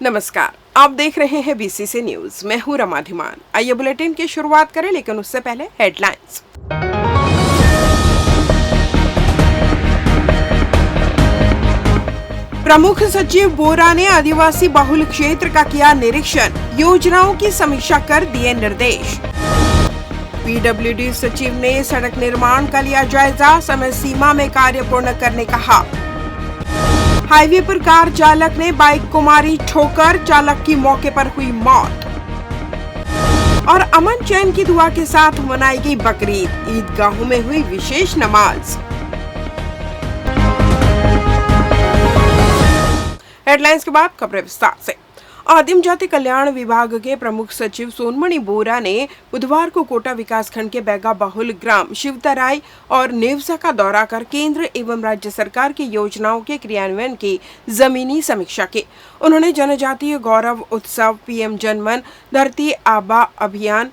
नमस्कार, आप देख रहे हैं बीसीसी न्यूज। मैं हूं रमा धीमान। आइए बुलेटिन की शुरुआत करें, लेकिन उससे पहले हेडलाइंस। प्रमुख सचिव बोरा ने आदिवासी बहुल क्षेत्र का किया निरीक्षण, योजनाओं की समीक्षा कर दिए निर्देश। पीडब्ल्यूडी सचिव ने सड़क निर्माण का लिया जायजा, समय सीमा में कार्य पूर्ण करने कहा। हाईवे पर कार चालक ने बाइक को मारी ठोकर, चालक की मौके पर हुई मौत। और अमन चैन की दुआ के साथ मनाई गई बकरीद, ईदगाहों में हुई विशेष नमाज। हेडलाइंस के बाद खबरें विस्तार से। आदिम जाति कल्याण विभाग के प्रमुख सचिव सोनमणि बोरा ने बुधवार को कोटा विकासखंड के बैगा बहुल ग्राम शिवतराई और नेवसा का दौरा कर केंद्र एवं राज्य सरकार की योजनाओं के क्रियान्वयन की जमीनी समीक्षा की। उन्होंने जनजातीय गौरव उत्सव, पीएम जनमन धरती आबा अभियान,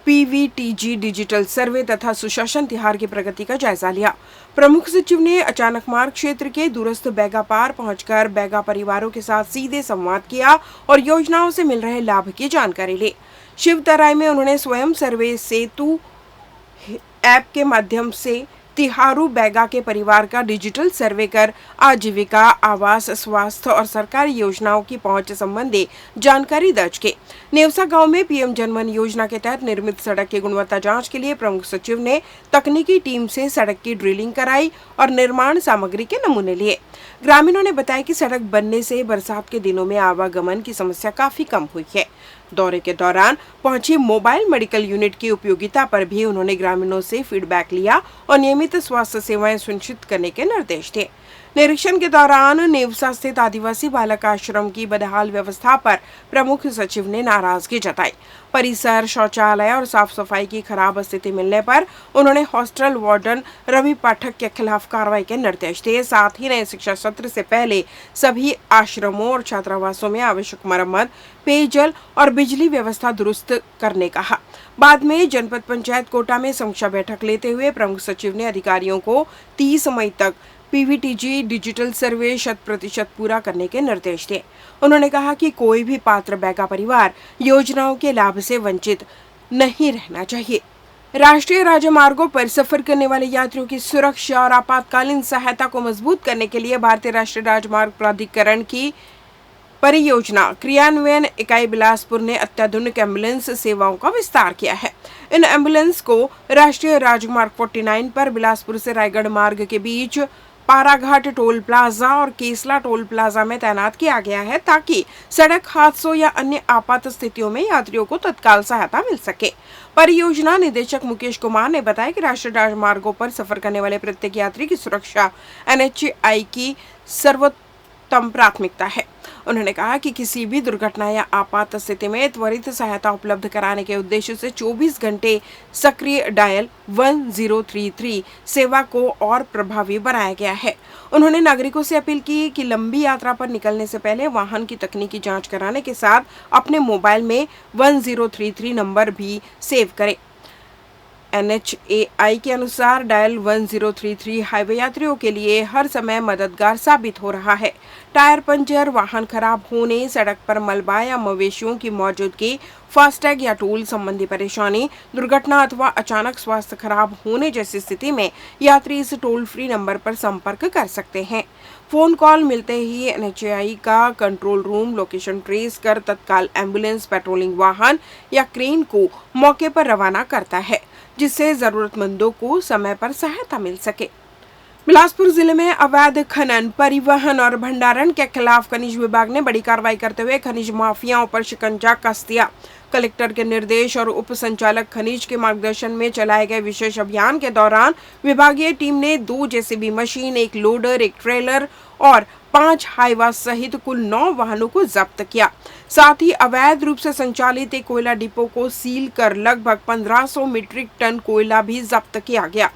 पीवीटीजी डिजिटल सर्वे तथा सुशासन तिहार की प्रगति का जायजा लिया। प्रमुख सचिव ने अचानक मार्ग क्षेत्र के दूरस्थ बैगा पार पहुंचकर बैगा परिवारों के साथ सीधे संवाद किया और योजनाओं से मिल रहे लाभ की जानकारी ली। शिवतराई में उन्होंने स्वयं सर्वे सेतु ऐप के माध्यम से तिहारू बैगा के परिवार का डिजिटल सर्वे कर आजीविका, आवास, स्वास्थ्य और सरकारी योजनाओं की पहुंच संबंधी जानकारी दर्ज की। नेवसा गांव में पीएम जनमन योजना के तहत निर्मित सड़क की गुणवत्ता जांच के लिए प्रमुख सचिव ने तकनीकी टीम से सड़क की ड्रिलिंग कराई और निर्माण सामग्री के नमूने लिए। ग्रामीणों ने बताया कि सड़क बनने से बरसात के दिनों में आवागमन की समस्या काफी कम हुई है। दौरे के दौरान पहुंची मोबाइल मेडिकल यूनिट की उपयोगिता पर भी उन्होंने ग्रामीणों से फीडबैक लिया और नियमित स्वास्थ्य सेवाएं सुनिश्चित करने के निर्देश दिए। निरीक्षण के दौरान नेवसा स्थित आदिवासी बालक आश्रम की बदहाल व्यवस्था पर प्रमुख सचिव ने नाराजगी जताई। परिसर, शौचालय और साफ सफाई की खराब स्थिति मिलने पर उन्होंने हॉस्टल वार्डन रवि पाठक के खिलाफ कार्रवाई के निर्देश दिए। साथ ही नए शिक्षा सत्र से पहले सभी आश्रमों और छात्रावासों में आवश्यक मरम्मत, पेयजल और बिजली व्यवस्था दुरुस्त करने कहा। बाद में जनपद पंचायत कोटा में समीक्षा बैठक लेते हुए प्रमुख सचिव ने अधिकारियों को 30 मई तक पीवीटीजी डिजिटल सर्वे 100% पूरा करने के निर्देश दिए। उन्होंने कहा कि कोई भी पात्र बैगा परिवार योजनाओं के लाभ से वंचित नहीं रहना चाहिए। राष्ट्रीय राजमार्गों पर सफर करने वाले यात्रियों की सुरक्षा और आपातकालीन सहायता को मजबूत करने के लिए भारतीय राष्ट्रीय राजमार्ग प्राधिकरण की परियोजना क्रियान्वयन इकाई बिलासपुर ने अत्याधुनिक एम्बुलेंस सेवाओं का विस्तार किया है। इन एम्बुलेंस को राष्ट्रीय राजमार्ग 49 पर बिलासपुर से रायगढ़ मार्ग के बीच पाराघाट टोल प्लाजा और केसला टोल प्लाजा में तैनात किया गया है, ताकि सड़क हादसों या अन्य आपात स्थितियों में यात्रियों को तत्काल सहायता मिल सके। परियोजना निदेशक मुकेश कुमार ने बताया कि राष्ट्रीय राजमार्गों पर सफर करने वाले प्रत्येक यात्री की सुरक्षा एनएचएआई की सर्वोत्तम प्राथमिकता है। उन्होंने कहा कि किसी भी दुर्घटना या आपात स्थिति में त्वरित सहायता उपलब्ध कराने के उद्देश्य से 24 घंटे सक्रिय डायल 1033 सेवा को और प्रभावी बनाया गया है। उन्होंने नागरिकों से अपील की कि लंबी यात्रा पर निकलने से पहले वाहन की तकनीकी जांच कराने के साथ अपने मोबाइल में 1033 नंबर भी सेव करें। एनएचएआई के अनुसार डायल 1033 हाईवे यात्रियों के लिए हर समय मददगार साबित हो रहा है। टायर पंचर, वाहन खराब होने, सड़क पर मलबा या मवेशियों की मौजूदगी, फास्टैग या टोल संबंधी परेशानी, दुर्घटना अथवा अचानक स्वास्थ्य खराब होने जैसी स्थिति में यात्री इस टोल फ्री नंबर पर संपर्क कर सकते हैं। फोन कॉल मिलते ही एनएचएआई का कंट्रोल रूम लोकेशन ट्रेस कर तत्काल एम्बुलेंस, पेट्रोलिंग वाहन या क्रेन को मौके पर रवाना करता है, जिससे जरूरतमंदों को समय पर सहायता मिल सके। बिलासपुर जिले में अवैध खनन, परिवहन और भंडारण के खिलाफ खनिज विभाग ने बड़ी कार्रवाई करते हुए खनिज माफियाओं पर शिकंजा कस दिया। कलेक्टर के निर्देश और उप संचालक खनिज के मार्गदर्शन में चलाए गए विशेष अभियान के दौरान विभागीय टीम ने 2 जेसीबी मशीन, 1 लोडर, 1 ट्रेलर और 5 हाईवा सहित कुल 9 वाहनों को जब्त किया। साथ ही अवैध रूप से संचालित एक कोयला डिपो को सील कर लगभग 1500 मीट्रिक टन कोयला भी जब्त किया गया।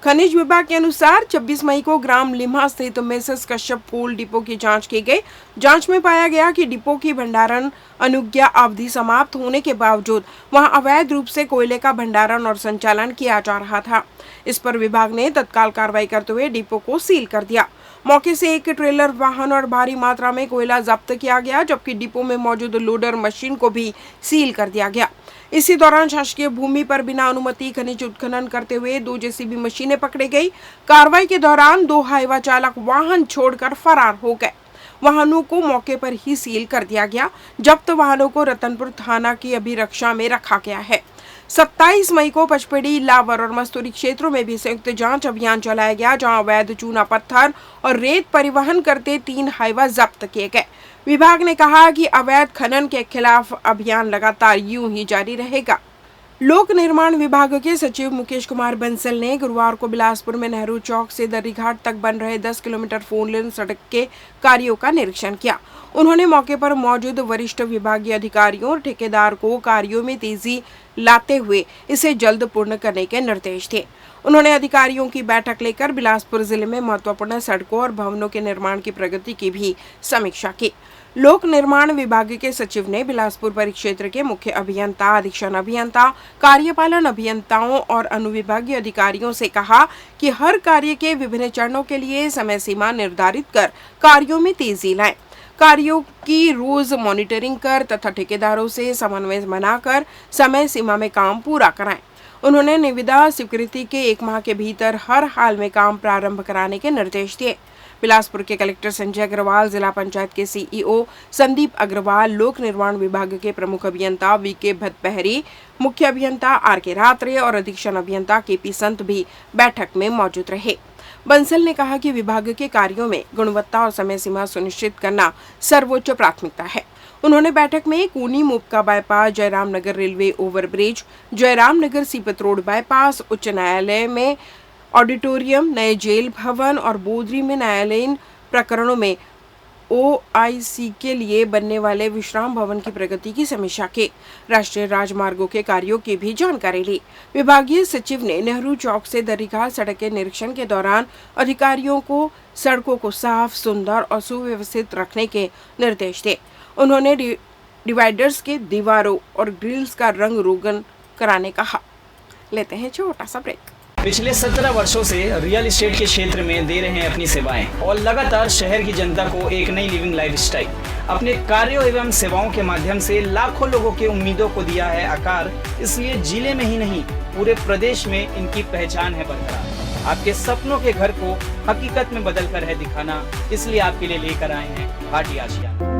खनिज विभाग के अनुसार 26 मई को ग्राम लिम्हा स्थित मिसेस कश्यप कोल डिपो की जांच की गई। जांच में पाया गया कि डिपो की भंडारण अनुज्ञा अवधि समाप्त होने के बावजूद वहां अवैध रूप से कोयले का भंडारण और संचालन किया जा रहा था। इस पर विभाग ने तत्काल कार्रवाई करते हुए डिपो को सील कर दिया। मौके से एक ट्रेलर वाहन और भारी मात्रा में कोयला जब्त किया गया, जबकि डिपो में मौजूद लोडर मशीन को भी सील कर दिया गया। इसी दौरान शासकीय भूमि पर बिना अनुमति खनिज उत्खनन करते हुए 2 जेसीबी मशीनें पकड़ी गई। कार्रवाई के दौरान 2 हाईवा चालक वाहन छोड़कर फरार हो गए। वाहनों को मौके पर ही सील कर दिया गया। जब्त वाहनों को रतनपुर थाना की अभिरक्षा में रखा गया है। 27 मई को पचपेड़ी, लावर और मस्तूरी क्षेत्रों में भी संयुक्त जांच अभियान चलाया गया, जहां अवैध चूना पत्थर और रेत परिवहन करते 3 हाईवा जब्त किए गए। विभाग ने कहा कि अवैध खनन के खिलाफ अभियान लगातार यूं ही जारी रहेगा। लोक निर्माण विभाग के सचिव मुकेश कुमार बंसल ने गुरुवार को बिलासपुर में नेहरू चौक से दर्रीघाट तक बन रहे 10 किलोमीटर 4 लेन सड़क के कार्यों का निरीक्षण किया। उन्होंने मौके पर मौजूद वरिष्ठ विभागीय अधिकारियों और ठेकेदार को कार्यों में तेजी लाते हुए इसे जल्द पूर्ण करने के निर्देश दिए। उन्होंने अधिकारियों की बैठक लेकर बिलासपुर जिले में महत्वपूर्ण सड़कों और भवनों के निर्माण की प्रगति की भी समीक्षा की। लोक निर्माण विभाग के सचिव ने बिलासपुर परिक्षेत्र के मुख्य अभियंता, अधीक्षण अभियंता, कार्यपालन अभियंताओं और अनुविभागीय अधिकारियों से कहा कि हर कार्य के विभिन्न चरणों के लिए समय सीमा निर्धारित कर कार्यों में तेजी लाएं। कार्यों की रोज मॉनिटरिंग कर तथा ठेकेदारों से समन्वय बनाकर समय सीमा में काम पूरा कराएं। उन्होंने निविदा स्वीकृति के 1 माह के भीतर हर हाल में काम प्रारंभ कराने के निर्देश दिए। बिलासपुर के कलेक्टर संजय अग्रवाल, जिला पंचायत के सीईओ संदीप अग्रवाल, लोक निर्माण विभाग के प्रमुख अभियंता वीके भतपहरी, मुख्य अभियंता आर.के. रात्रे और अधीक्षण अभियंता के.पी. संत भी बैठक में मौजूद रहे। बंसल ने कहा कि विभाग के कार्यों में गुणवत्ता और समय सीमा सुनिश्चित करना सर्वोच्च प्राथमिकता है। उन्होंने बैठक में कूनी मुपका बाईपास, जयराम नगर रेलवे ओवरब्रिज, जयराम नगर सीपत रोड बाईपास, उच्च न्यायालय में ऑडिटोरियम, नए जेल भवन और बोदरी में न्यायालयीन प्रकरणों में ओआईसी के लिए बनने वाले विश्राम भवन की प्रगति की समीक्षा की। राष्ट्रीय राजमार्गों के कार्यों की भी जानकारी ली। विभागीय सचिव ने नेहरू चौक से दर्रीघाट सड़क के निरीक्षण के दौरान अधिकारियों को सड़कों को साफ, सुंदर और सुव्यवस्थित रखने के निर्देश दिए। उन्होंने डिवाइडर्स के दीवारों और ग्रिल्स का रंग रोगन कराने कहा। लेते हैं छोटा सा ब्रेक। पिछले 17 वर्षों से रियल एस्टेट के क्षेत्र में दे रहे हैं अपनी सेवाएं और लगातार शहर की जनता को एक नई लिविंग लाइफस्टाइल। अपने कार्यों एवं सेवाओं के माध्यम से लाखों लोगों की उम्मीदों को दिया है आकार। इसलिए जिले में ही नहीं, पूरे प्रदेश में इनकी पहचान है बरकरार। आपके सपनों के घर को हकीकत में बदल कर है दिखाना, इसलिए आपके लिए लेकर आए हैं भाटी आशियाना।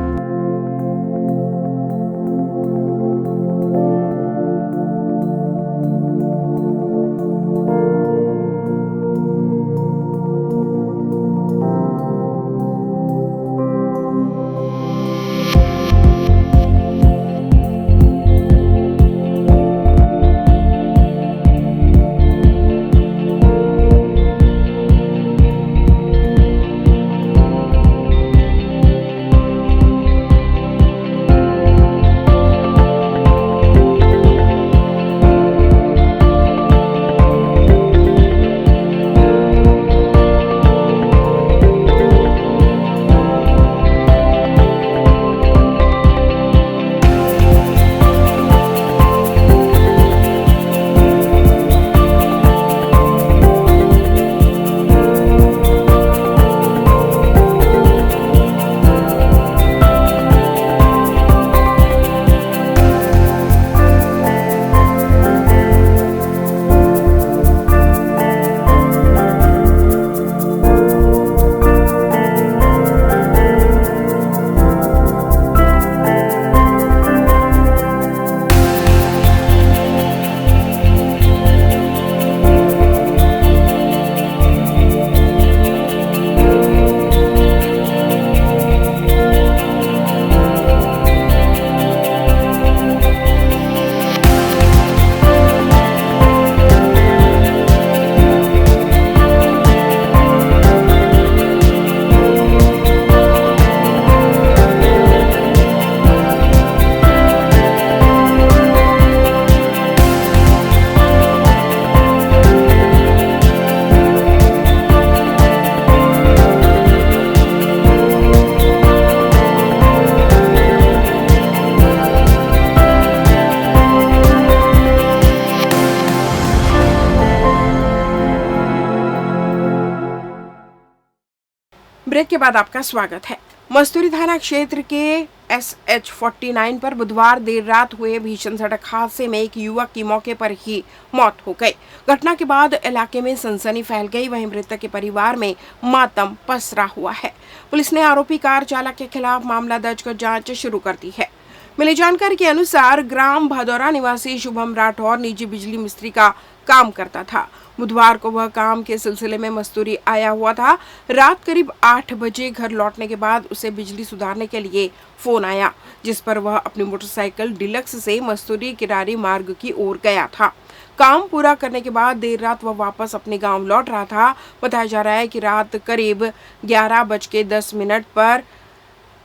ब्रेक के बाद आपका स्वागत है। मस्तूरी थाना क्षेत्र के SH-49 पर बुधवार देर रात हुए भीषण सड़क हादसे में एक युवक की मौके पर ही मौत हो गई। घटना के बाद इलाके में सनसनी फैल गई। वहीं मृतक के परिवार में मातम पसरा हुआ है। पुलिस ने आरोपी कार चालक के खिलाफ मामला दर्ज कर जांच शुरू कर दी है। मिली जानकारी के अनुसार ग्राम भदौरा निवासी शुभम राठौर निजी बिजली मिस्त्री का काम करता था। बुधवार को वह काम के सिलसिले में मस्तूरी आया हुआ था। रात करीब 8 बजे घर लौटने के बाद उसे बिजली सुधारने के लिए फोन आया, जिस पर वह अपनी मोटरसाइकिल डिलक्स से मस्तूरी किरारी मार्ग की ओर गया था। काम पूरा करने के बाद देर रात वह वापस अपने गांव लौट रहा था। बताया जा रहा है कि रात करीब 11:10 पर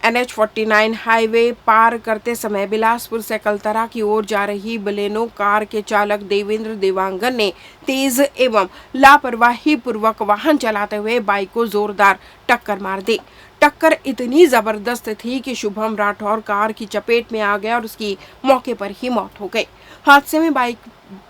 NH-49 हाईवे पार करते समय बिलासपुर से कलतरा की ओर जा रही बलेनो कार के चालक देवेंद्र देवांगन ने तेज एवं लापरवाही पूर्वक वाहन चलाते हुए बाइक को जोरदार टक्कर मार दी। टक्कर इतनी जबरदस्त थी कि शुभम राठौर कार की चपेट में आ गया और उसकी मौके पर ही मौत हो गई। हादसे में बाइक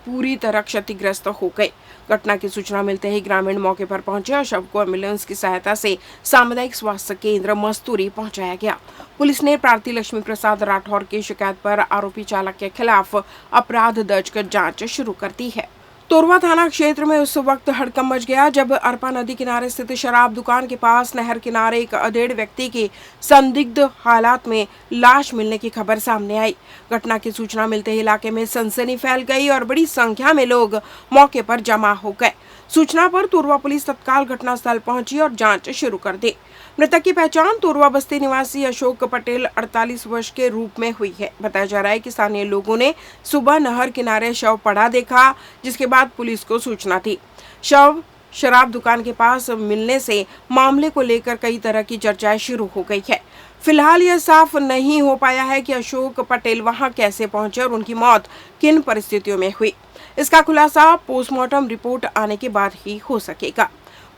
पूरी तरह क्षतिग्रस्त हो गई। घटना की सूचना मिलते ही ग्रामीण मौके पर पहुंचे और शव को एम्बुलेंस की सहायता से सामुदायिक स्वास्थ्य केंद्र मस्तूरी पहुंचाया गया। पुलिस ने प्रार्थी लक्ष्मी प्रसाद राठौर की शिकायत पर आरोपी चालक के खिलाफ अपराध दर्ज कर जांच शुरू कर दी है। तोरवा थाना क्षेत्र में उस वक्त हड़कंप मच गया जब अरपा नदी किनारे स्थित शराब दुकान के पास नहर किनारे एक अधेड़ व्यक्ति की संदिग्ध हालात में लाश मिलने की खबर सामने आई। घटना की सूचना मिलते ही इलाके में सनसनी फैल गई और बड़ी संख्या में लोग मौके पर जमा हो गए। सूचना पर तोरवा पुलिस तत्काल घटनास्थल पहुंची और जांच शुरू कर दी। मृतक की पहचान तोरवा बस्ती निवासी अशोक पटेल 48 वर्ष के रूप में हुई है। बताया जा रहा है कि स्थानीय लोगों ने सुबह नहर किनारे शव पड़ा देखा, जिसके बाद पुलिस को सूचना दी। शव शराब दुकान के पास मिलने से मामले को लेकर कई तरह की चर्चाएं शुरू हो गई है। फिलहाल यह साफ नहीं हो पाया है कि अशोक पटेल वहां कैसे पहुंचे और उनकी मौत किन परिस्थितियों में हुई। इसका खुलासा पोस्टमार्टम रिपोर्ट आने के बाद ही हो सकेगा।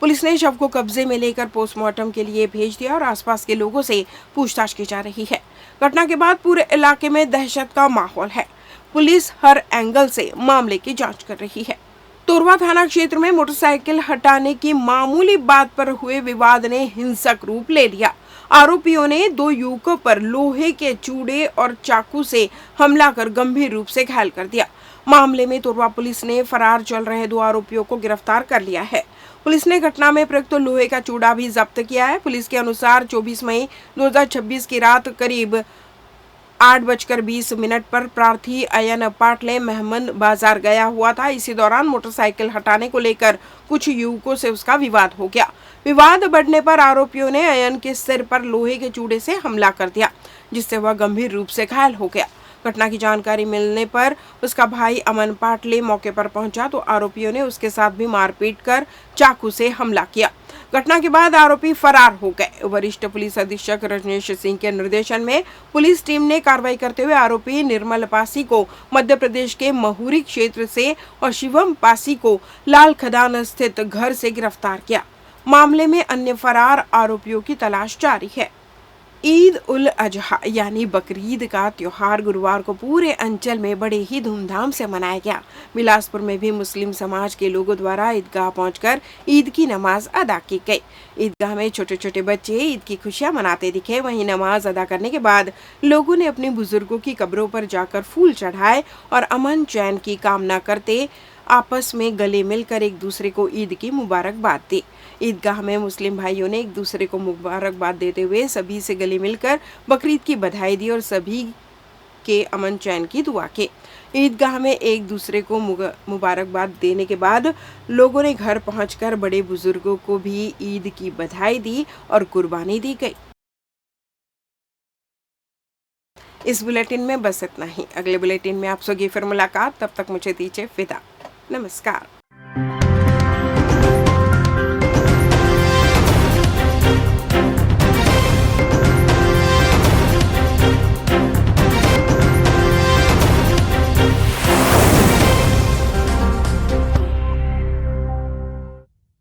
पुलिस ने शव को कब्जे में लेकर पोस्टमार्टम के लिए भेज दिया और आसपास के लोगों से पूछताछ की जा रही है। घटना के बाद पूरे इलाके में दहशत का माहौल है। पुलिस हर एंगल से मामले की जांच कर रही है। तोरवा थाना क्षेत्र में मोटरसाइकिल हटाने की मामूली बात पर हुए विवाद ने हिंसक रूप ले लिया। आरोपियों ने 2 युवकों पर लोहे के चूड़े और चाकू से हमला कर गंभीर रूप से घायल कर दिया। मामले में तोरवा पुलिस ने फरार चल रहे 2 आरोपियों को गिरफ्तार कर लिया है। पुलिस ने घटना में प्रयुक्त लोहे का चूड़ा भी जब्त किया है। पुलिस के अनुसार 24 मई 2026 की रात करीब 8:20 पर प्रार्थी अयन पाटले मेहमद बाजार गया हुआ था। इसी दौरान मोटरसाइकिल हटाने को लेकर कुछ युवकों से उसका विवाद हो गया। विवाद बढ़ने पर आरोपियों ने अयन के सिर पर लोहे के चूड़े से हमला कर दिया, जिससे वह गंभीर रूप से घायल हो गया। घटना की जानकारी मिलने पर उसका भाई अमन पाटले मौके पर पहुंचा तो आरोपियों ने उसके साथ भी मारपीट कर चाकू से हमला किया। घटना के बाद आरोपी फरार हो गए। वरिष्ठ पुलिस अधीक्षक रजनीश सिंह के निर्देशन में पुलिस टीम ने कार्रवाई करते हुए आरोपी निर्मल पासी को मध्य प्रदेश के महुरी क्षेत्र से और शिवम पासी को लाल खदान स्थित घर से गिरफ्तार किया। मामले में अन्य फरार आरोपियों की तलाश जारी है। ईद उल अजहा यानी बकरीद का त्योहार गुरुवार को पूरे अंचल में बड़े ही धूमधाम से मनाया गया। बिलासपुर में भी मुस्लिम समाज के लोगों द्वारा ईदगाह पहुंचकर ईद की नमाज अदा की गई। ईदगाह में छोटे छोटे बच्चे ईद की खुशियां मनाते दिखे। वहीं नमाज अदा करने के बाद लोगों ने अपने बुजुर्गों की कब्रों पर जाकर फूल चढ़ाए और अमन चैन की कामना करते आपस में गले मिलकर एक दूसरे को ईद की मुबारकबाद दी। ईदगाह में मुस्लिम भाइयों ने एक दूसरे को मुबारकबाद देते हुए सभी से गले मिलकर बकरीद की बधाई दी और सभी के अमन चैन की दुआ की। ईदगाह में एक दूसरे को मुबारकबाद देने के बाद लोगों ने घर पहुंचकर बड़े बुजुर्गों को भी ईद की बधाई दी और कुर्बानी दी गई। इस बुलेटिन में बस इतना ही। अगले बुलेटिन में आपसे फिर मुलाकात। तब तक मुझे दीजिए विदा। नमस्कार।